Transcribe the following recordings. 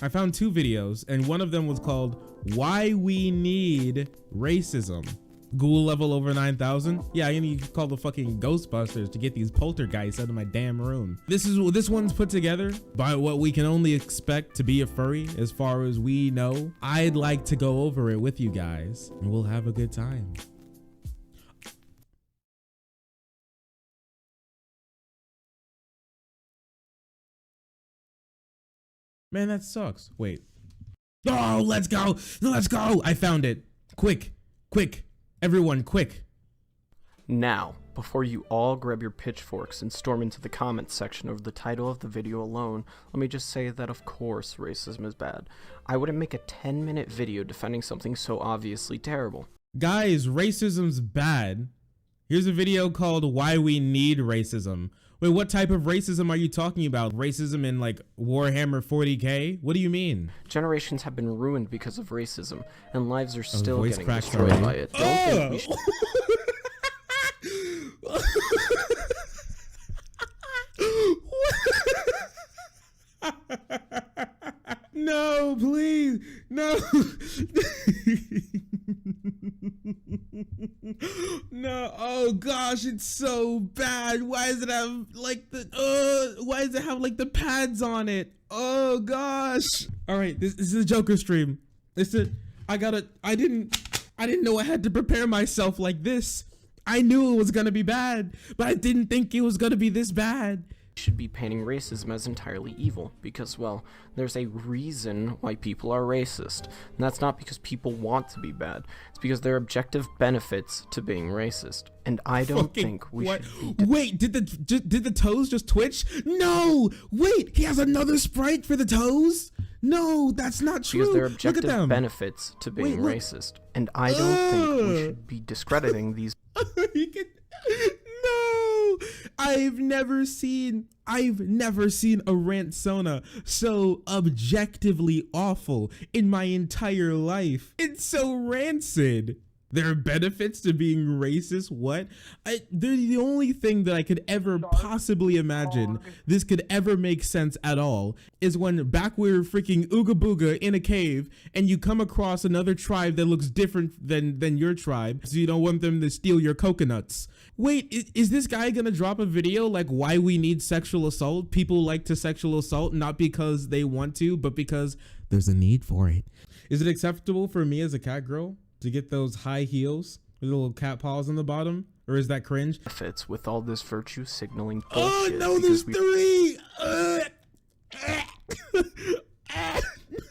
I found 2 videos, and one of them was called Why We Need Racism. Ghoul level over 9,000. Yeah, you need to call the fucking Ghostbusters to get these poltergeists out of my damn room. This one's put together by what we can only expect to be a furry as far as we know. I'd like to go over it with you guys, and we'll have a good time. Man, that sucks. Wait. Oh, let's go. Let's go. I found it. Quick, quick. Everyone, quick. Now, before you all grab your pitchforks and storm into the comments section over the title of the video alone, let me just say that of course racism is bad. I wouldn't make a 10-minute video defending something so obviously terrible. Guys, racism's bad. Here's a video called Why We Need Racism. Wait, what type of racism are you talking about? Racism in like Warhammer 40k? What do you mean? Generations have been ruined because of racism, and lives are still getting destroyed by it. Don't think we should... No, please, no. No, oh gosh, it's so bad. Why does it have like the pads on it? Oh gosh. All right, this is a Joker stream. I didn't know I had to prepare myself like this. I knew it was gonna be bad, but I didn't think it was gonna be this bad. Should be painting racism as entirely evil because, well, there's a reason why people are racist, and that's not because people want to be bad. It's because there are objective benefits to being racist, and I don't think we should be... Wait, did the toes just twitch? No, wait, he has another sprite for the toes? No, that's not true. Because there are objective benefits to being racist, and I don't think we should be discrediting these... No, I've never seen a Ransona so objectively awful in my entire life. It's so rancid. There are benefits to being racist. What? They're the only thing that I could ever possibly imagine this could ever make sense at all is when back we were freaking Ooga Booga in a cave and you come across another tribe that looks different than your tribe, so you don't want them to steal your coconuts. Wait, is this guy gonna drop a video like why we need sexual assault? People like to sexual assault not because they want to, but because there's a need for it. Is it acceptable for me as a cat girl to get those high heels with little cat paws on the bottom? Or is that cringe? Fits with all this virtue signaling bullshit. Oh no, there's 3!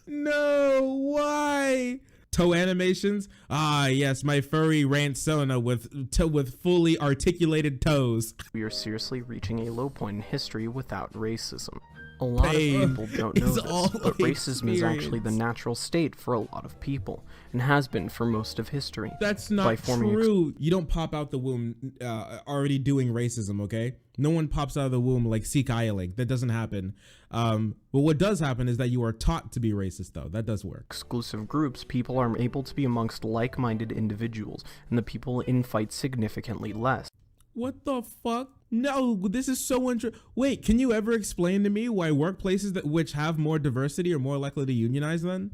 No, why? Toe animations? Ah, yes, my furry Ransona with fully articulated toes. We are seriously reaching a low point in history without racism. A lot of people don't know this, but racism is actually the natural state for a lot of people, and has been for most of history. That's not true. You don't pop out the womb already doing racism, okay? No one pops out of the womb like Seek Eiling. That doesn't happen. But what does happen is that you are taught to be racist, though. That does work. Exclusive groups, people are able to be amongst like-minded individuals, and the people in fight significantly less. What the fuck? No, this is so interesting. Wait, can you ever explain to me why workplaces which have more diversity are more likely to unionize then?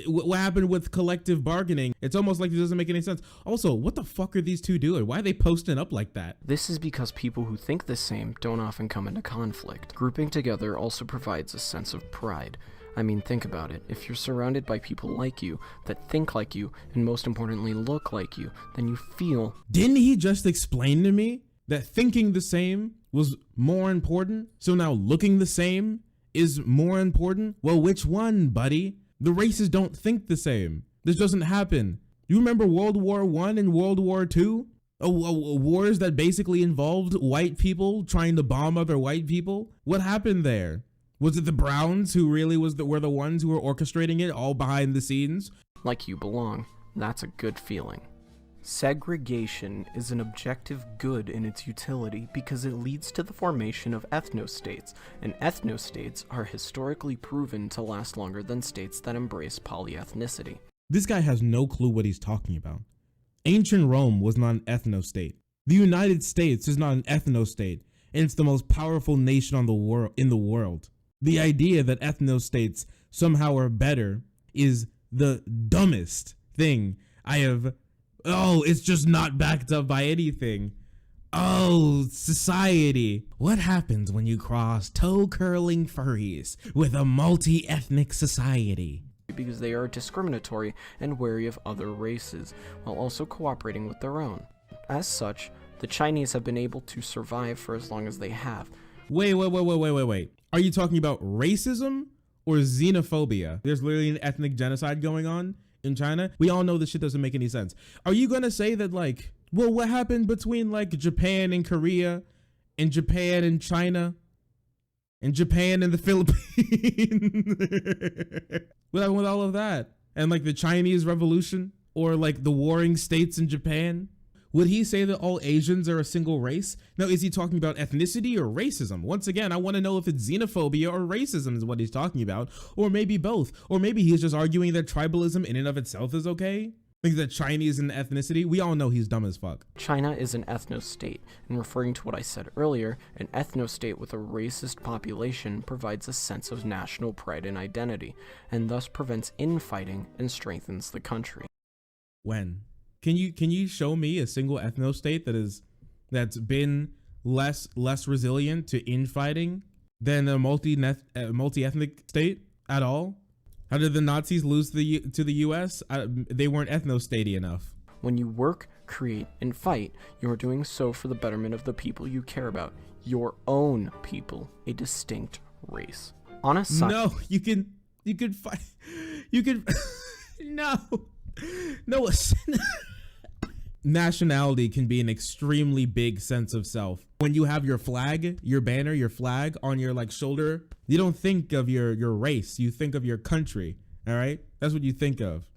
What happened with collective bargaining? It's almost like it doesn't make any sense. Also, what the fuck are these two doing? Why are they posting up like that? This is because people who think the same don't often come into conflict. Grouping together also provides a sense of pride. I mean, think about it. If you're surrounded by people like you, that think like you, and most importantly look like you, then you feel... Didn't he just explain to me that thinking the same was more important? So now looking the same is more important? Well, which one, buddy? The races don't think the same. This doesn't happen. You remember World War I and World War II? Wars that basically involved white people trying to bomb other white people? What happened there? Was it the Browns who really were the ones who were orchestrating it all behind the scenes? Like you belong. That's a good feeling. Segregation is an objective good in its utility because it leads to the formation of ethnostates, and ethnostates are historically proven to last longer than states that embrace polyethnicity. This guy has no clue what he's talking about. Ancient Rome was not an ethnostate. The United States is not an ethnostate, and it's the most powerful nation in the world. The idea that ethnostates somehow are better is the dumbest thing I have. Oh, it's just not backed up by anything. Oh, society. What happens when you cross toe-curling furries with a multi-ethnic society? Because they are discriminatory and wary of other races, while also cooperating with their own. As such, the Chinese have been able to survive for as long as they have. Wait. Are you talking about racism or xenophobia? There's literally an ethnic genocide going on in China. We all know this shit doesn't make any sense. Are you gonna say that, like, well, what happened between like Japan and Korea and Japan and China and Japan and the Philippines? What happened with all of that? And like the Chinese Revolution or like the warring states in Japan? Would he say that all Asians are a single race? Now, is he talking about ethnicity or racism? Once again, I want to know if it's xenophobia or racism is what he's talking about, or maybe both. Or maybe he's just arguing that tribalism in and of itself is okay. Like the Chinese and ethnicity. We all know he's dumb as fuck. China is an ethno-state, and referring to what I said earlier, an ethno-state with a racist population provides a sense of national pride and identity, and thus prevents infighting and strengthens the country. When? Can you show me a single ethno-state that's been less resilient to infighting than a multi-ethnic state at all? How did the Nazis lose to the U.S.? They weren't ethno-statey enough. When you work, create, and fight, you are doing so for the betterment of the people you care about, your own people, a distinct race. On a side, no, you can fight. You can no. Nationality can be an extremely big sense of self. When you have your flag, your banner, your flag on your like shoulder, you don't think of your race. You think of your country. All right, that's what you think of.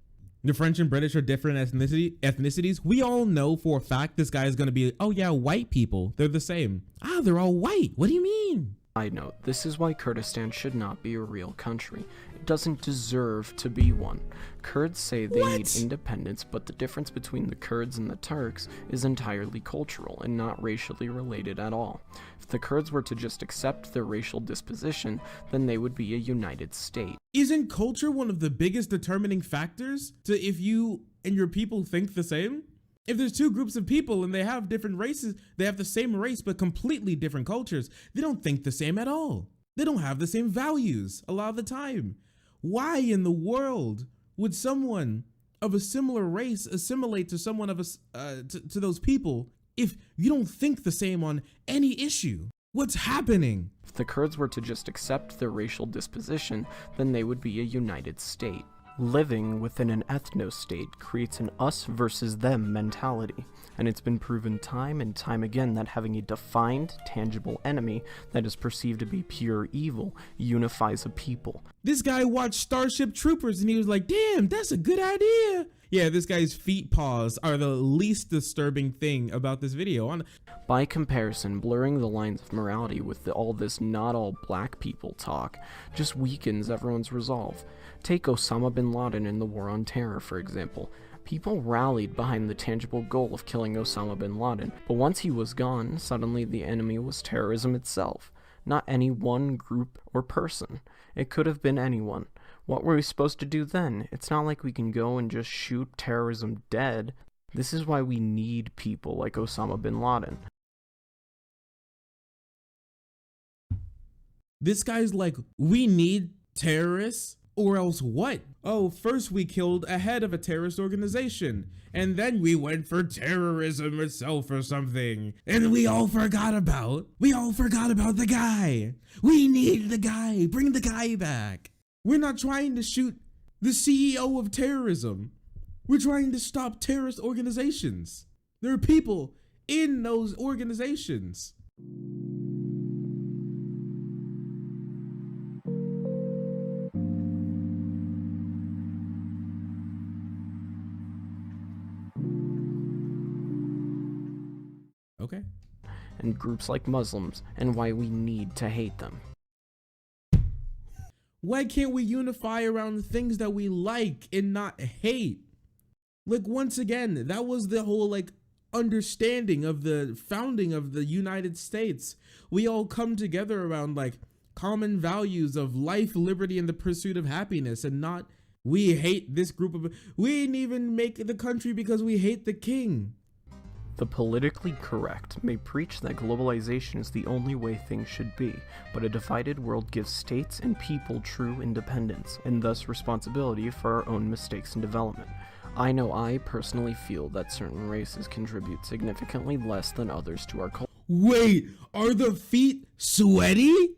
The French and British are different ethnicities. We all know for a fact this guy is gonna be, oh yeah, white people. They're the same. Ah, they're all white. What do you mean? side note, this is why Kurdistan should not be a real country. It doesn't deserve to be one. Kurds say they need independence, but the difference between the Kurds and the Turks is entirely cultural and not racially related at all. If the Kurds were to just accept their racial disposition, then they would be a united state. Isn't culture one of the biggest determining factors to if you and your people think the same? If there's two groups of people and they have different races, they have the same race but completely different cultures, they don't think the same at all. They don't have the same values a lot of the time. Why in the world would someone of a similar race assimilate to someone of to those people if you don't think the same on any issue? What's happening? If the Kurds were to just accept their racial disposition, then they would be a united state. Living within an ethno-state creates an us versus them mentality, and it's been proven time and time again that having a defined, tangible enemy that is perceived to be pure evil unifies a people. This guy watched Starship Troopers and he was like, damn, that's a good idea. Yeah, this guy's feet paws are the least disturbing thing about this video. By comparison, blurring the lines of morality with all this not all black people talk just weakens everyone's resolve. Take Osama bin Laden in the War on Terror, for example. People rallied behind the tangible goal of killing Osama bin Laden, but once he was gone, suddenly the enemy was terrorism itself. Not any one group or person. It could have been anyone. What were we supposed to do then? It's not like we can go and just shoot terrorism dead. This is why we need people like Osama bin Laden. This guy's like, we need terrorists? Or else what? Oh, first we killed a head of a terrorist organization, and then we went for terrorism itself or something, and we all forgot about the guy. We need the guy. Bring the guy back. We're not trying to shoot the CEO of terrorism. We're trying to stop terrorist organizations. There are people in those organizations. Okay. And groups like Muslims, and why we need to hate them. Why can't we unify around the things that we like and not hate? Like, once again, that was the whole like understanding of the founding of the United States. We all come together around like common values of life, liberty, and the pursuit of happiness, and not we hate this group of. We didn't even make the country because we hate the king. The politically correct may preach that globalization is the only way things should be, but a divided world gives states and people true independence, and thus responsibility for our own mistakes and development. I know I personally feel that certain races contribute significantly less than others to our culture. Wait, are the feet sweaty?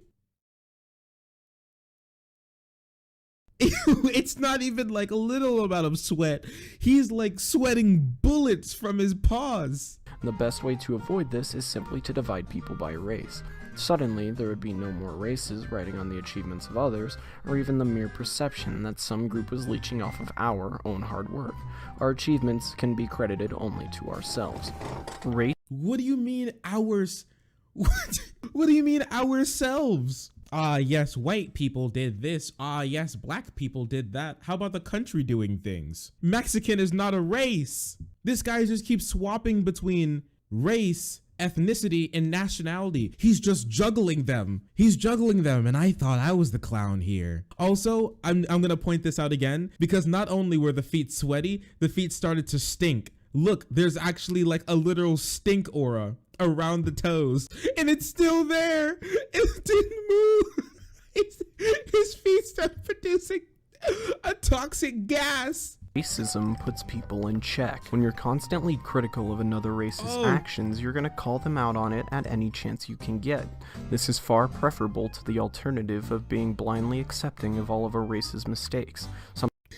It's not even like a little amount of sweat. He's like sweating bullets from his paws. The best way to avoid this is simply to divide people by race. Suddenly, there would be no more races riding on the achievements of others, or even the mere perception that some group was leeching off of our own hard work. Our achievements can be credited only to ourselves. What do you mean ours? What do you mean ourselves? Yes, white people did this. Yes, black people did that. How about the country doing things? Mexican is not a race. This guy just keeps swapping between race, ethnicity, and nationality. He's just juggling them. He's juggling them, and I thought I was the clown here. Also, I'm gonna point this out again, because not only were the feet sweaty, the feet started to stink. Look, there's actually like a literal stink aura around the toes, and it's still there. It didn't move. His feet started producing a toxic gas. Racism puts people in check. When you're constantly critical of another race's actions, you're gonna call them out on it at any chance you can get. This is far preferable to the alternative of being blindly accepting of all of a race's mistakes.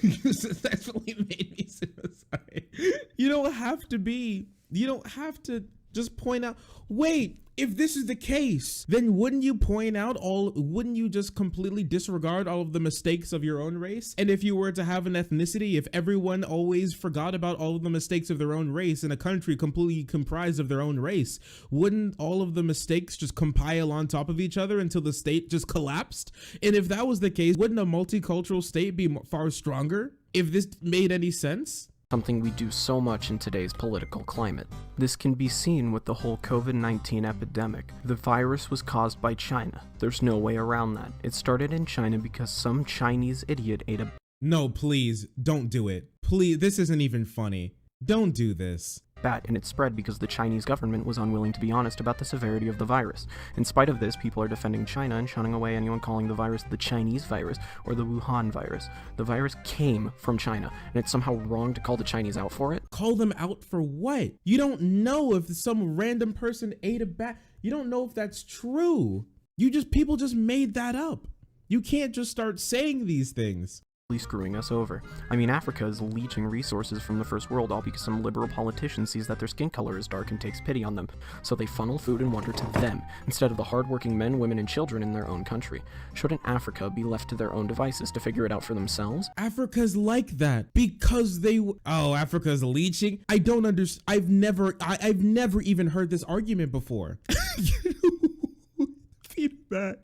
That's what made me so sorry. You don't have to just point out, wait, if this is the case, then wouldn't you just completely disregard all of the mistakes of your own race? And if you were to have an ethnicity, if everyone always forgot about all of the mistakes of their own race in a country completely comprised of their own race, wouldn't all of the mistakes just compile on top of each other until the state just collapsed? And if that was the case, wouldn't a multicultural state be far stronger? If this made any sense? Something we do so much in today's political climate. This can be seen with the whole COVID-19 epidemic. The virus was caused by China. There's no way around that. It started in China because some Chinese idiot ate a No, please, don't do it. Please, this isn't even funny. Don't do this. bat, and it spread because the Chinese government was unwilling to be honest about the severity of the virus. In spite of this, people are defending China and shunning away anyone calling the virus the Chinese virus or the Wuhan virus. The virus came from China, and it's somehow wrong to call the Chinese out for it. Call them out for what? You don't know if some random person ate a bat. You don't know if that's true. People just made that up. You can't just start saying these things. Screwing us over. I mean, Africa is leeching resources from the first world, all because some liberal politician sees that their skin color is dark and takes pity on them, so they funnel food and wonder to them, instead of the hardworking men, women, and children in their own country. Shouldn't Africa be left to their own devices to figure it out for themselves? Africa's like that because Africa's leeching. I don't understand. I've never even heard this argument before. Feedback.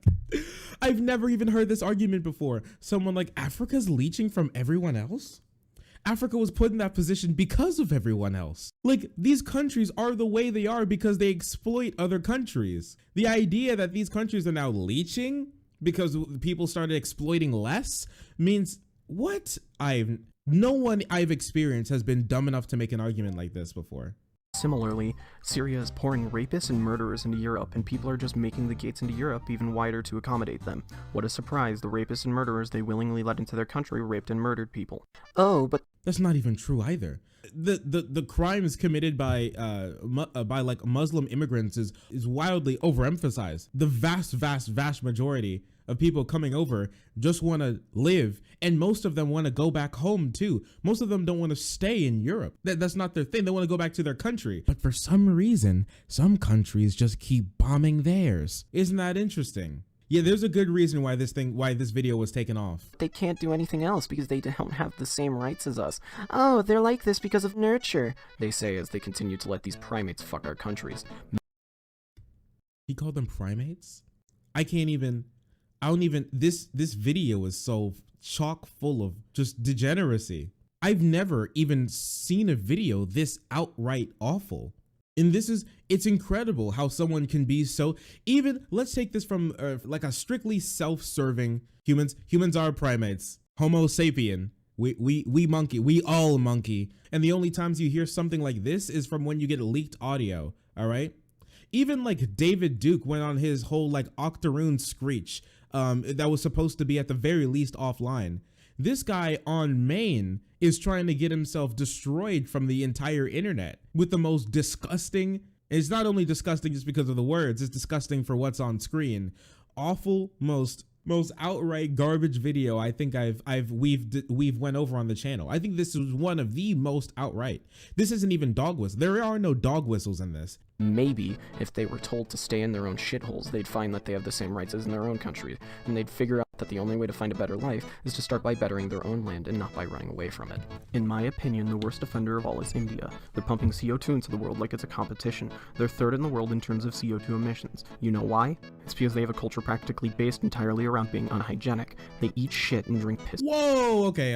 I've never even heard this argument before. Someone like, Africa's leeching from everyone else? Africa was put in that position because of everyone else. Like, these countries are the way they are because they exploit other countries. The idea that these countries are now leeching because people started exploiting less means what? No one I've experienced has been dumb enough to make an argument like this before. Similarly, Syria is pouring rapists and murderers into Europe, and people are just making the gates into Europe even wider to accommodate them. What a surprise, the rapists and murderers they willingly let into their country raped and murdered people. Oh, but that's not even true either. The crimes committed by like Muslim immigrants is wildly overemphasized. The vast majority of people coming over just want to live, and most of them want to go back home too. Most of them don't want to stay in Europe. That's not their thing. They want to go back to their country. But for some reason, some countries just keep bombing theirs. Isn't that interesting? Yeah, there's a good reason why this video was taken off. They can't do anything else because they don't have the same rights as us. Oh, they're like this because of nurture, they say as they continue to let these primates fuck our countries. He called them primates? This video is so chock full of just degeneracy. I've never even seen a video this outright awful. And it's incredible how someone can be so, even, let's take this from like a strictly self-serving humans are primates, Homo sapien. We monkey, we all monkey. And the only times you hear something like this is from when you get leaked audio, all right? Even like David Duke went on his whole like octoroon screech that was supposed to be at the very least offline. This guy on main is trying to get himself destroyed from the entire internet with the most disgusting. It's not only disgusting just because of the words, it's disgusting for what's on screen. Awful, most outright garbage video I think we've went over on the channel. I think this is one of the most outright. This isn't even dog whistle. There are no dog whistles in this. Maybe if they were told to stay in their own shitholes, they'd find that they have the same rights as in their own country, and they'd figure out that the only way to find a better life is to start by bettering their own land and not by running away from it. In my opinion, the worst offender of all is India. They're pumping CO2 into the world like it's a competition. They're third in the world in terms of CO2 emissions. You know why? It's because they have a culture practically based entirely around being unhygienic. They eat shit and drink piss. Whoa, okay.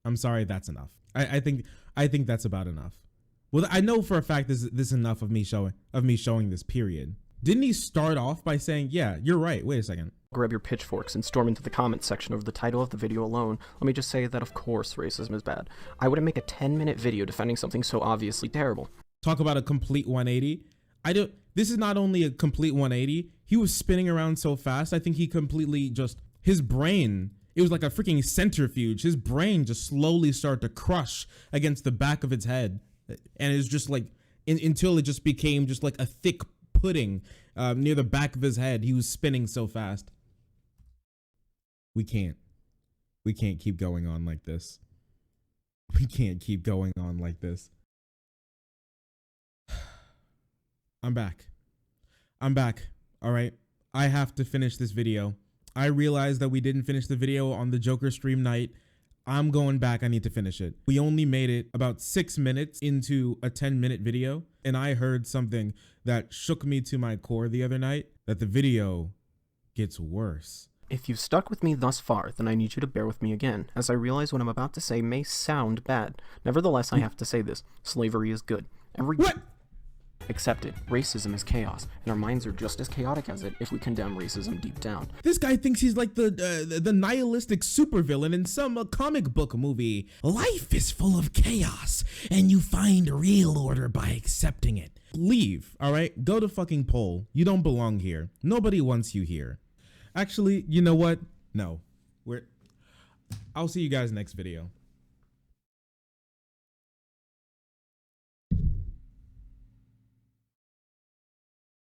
I'm sorry, that's enough. I think that's about enough. Well, I know for a fact this is enough of me showing this period. Didn't he start off by saying, yeah, you're right, wait a second. Grab your pitchforks and storm into the comments section over the title of the video alone. Let me just say that of course racism is bad. I wouldn't make a 10-minute video defending something so obviously terrible. Talk about a complete 180. This is not only a complete 180, he was spinning around so fast, I think he completely his brain, it was like a freaking centrifuge. His brain just slowly started to crush against the back of its head. And it's just like, until it just became just like a thick pudding near the back of his head. He was spinning so fast. We can't keep going on like this. We can't keep going on like this. I'm back. All right. I have to finish this video. I realized that we didn't finish the video on the Joker stream night. I'm going back. I need to finish it. We only made it about 6 minutes into a 10-minute video, and I heard something that shook me to my core the other night, that the video gets worse. If you've stuck with me thus far, then I need you to bear with me again, as I realize what I'm about to say may sound bad. Nevertheless, I have to say this. Slavery is good. What? Accept it. Racism is chaos, and our minds are just as chaotic as it if we condemn racism deep down. This guy thinks he's like the nihilistic supervillain in some comic book movie. Life is full of chaos, and you find real order by accepting it. Leave, all right? Go to fucking Pole. You don't belong here. Nobody wants you here. Actually, you know what? No. I'll see you guys next video.